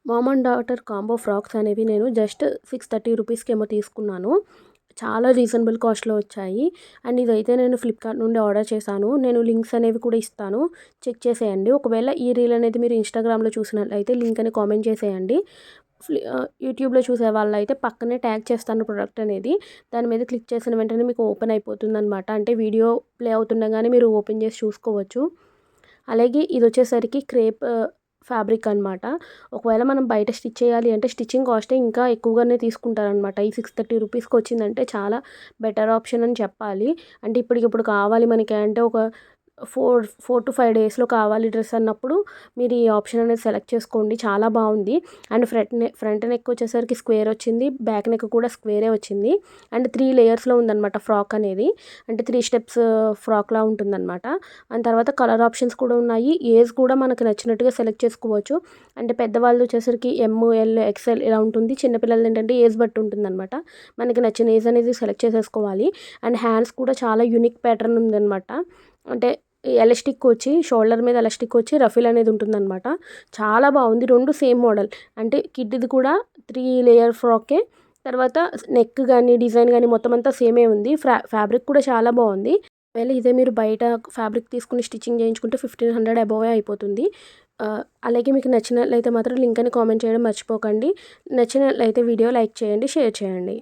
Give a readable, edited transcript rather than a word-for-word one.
Mom and daughter combo frocks అనేవి నేను just 630 రూపీస్కి ఏమో తీసుకున్నాను. చాలా రీజనబుల్ కాస్ట్‌లో వచ్చాయి. అండ్ ఇదైతే నేను ఫ్లిప్‌కార్ట్ నుండి ఆర్డర్ చేశాను. నేను లింక్స్ అనేవి కూడా ఇస్తాను. చెక్ చేసేయండి. ఒకవేళ ఈ రీల్ అనేది మీరు ఇన్‌స్టాగ్రామ్‌లో చూసినట్లయితే లింక్ అని కామెంట్ చేసేయండి. యూట్యూబ్‌లో చూసే వాళ్ళైతే పక్కనే ట్యాగ్ చేస్తాను ప్రొడక్ట్ అనేది. దాని మీద క్లిక్ చేసిన వెంటనే మీకు ఓపెన్ అయిపోతుందనమాట. అంటే వీడియో ప్లే అవుతుండగానే మీరు ఓపెన్ చేసి చూసుకోవచ్చు. అలాగే ఇదొచ్చేసరికి క్రేప్ ఫ్యాబ్రిక్ అనమాట. ఒకవేళ మనం బయట స్టిచ్ చేయాలి అంటే స్టిచ్చింగ్ కాస్టే ఇంకా ఎక్కువగానే తీసుకుంటారనమాట. ఈ 630 రూపీస్‌కి వచ్చిందంటే చాలా బెటర్ ఆప్షన్ అని చెప్పాలి. అంటే ఇప్పటికిప్పుడు కావాలి మనకి అంటే ఒక 4-5 డేస్‌లో కావాలి డ్రెస్ అన్నప్పుడు మీరు ఈ ఆప్షన్ అనేది సెలెక్ట్ చేసుకోండి. చాలా బాగుంది. అండ్ ఫ్రంట్ నెక్ వచ్చేసరికి స్క్వేర్ వచ్చింది. బ్యాక్ నెక్ కూడా స్క్వేరే వచ్చింది. అండ్ 3 లేయర్స్‌లో ఉందనమాట ఫ్రాక్ అనేది. అంటే 3 స్టెప్స్ ఫ్రాక్‌లా ఉంటుందనమాట. అండ్ తర్వాత కలర్ ఆప్షన్స్ కూడా ఉన్నాయి. ఏజ్ కూడా మనకు నచ్చినట్టుగా సెలెక్ట్ చేసుకోవచ్చు. అంటే పెద్దవాళ్ళు వచ్చేసరికి ఎమ్, ఎల్, ఎక్స్ఎల్ ఇలా ఉంటుంది. చిన్నపిల్లలది ఏంటంటే ఏజ్ బట్టి ఉంటుందనమాట. మనకి నచ్చిన ఏజ్ అనేది సెలెక్ట్ చేసేసుకోవాలి. అండ్ హ్యాండ్స్ కూడా చాలా యూనిక్ ప్యాటర్న్ ఉందనమాట. అంటే ఎలాస్టిక్ వచ్చి షోల్డర్ మీద ఎలాస్టిక్ వచ్చి రఫిల్ అనేది ఉంటుందనమాట. చాలా బాగుంది. 2 సేమ్ మోడల్. అంటే కిడ్‌ది కూడా 3 లేయర్ ఫ్రాకే. తర్వాత నెక్ గానీ, డిజైన్ గానీ మొత్తం అంతా సేమే ఉంది. ఫ్యాబ్రిక్ కూడా చాలా బాగుంది. ఒకవేళ ఇదే మీరు బయట ఫ్యాబ్రిక్ తీసుకుని స్టిచ్చింగ్ చేయించుకుంటే 1500 అబోవే అయిపోతుంది. అలాగే మీకు నచ్చినట్లయితే మాత్రం లింక్ అని కామెంట్ చేయడం మర్చిపోకండి. నచ్చినట్లయితే వీడియో లైక్ చేయండి, షేర్ చేయండి.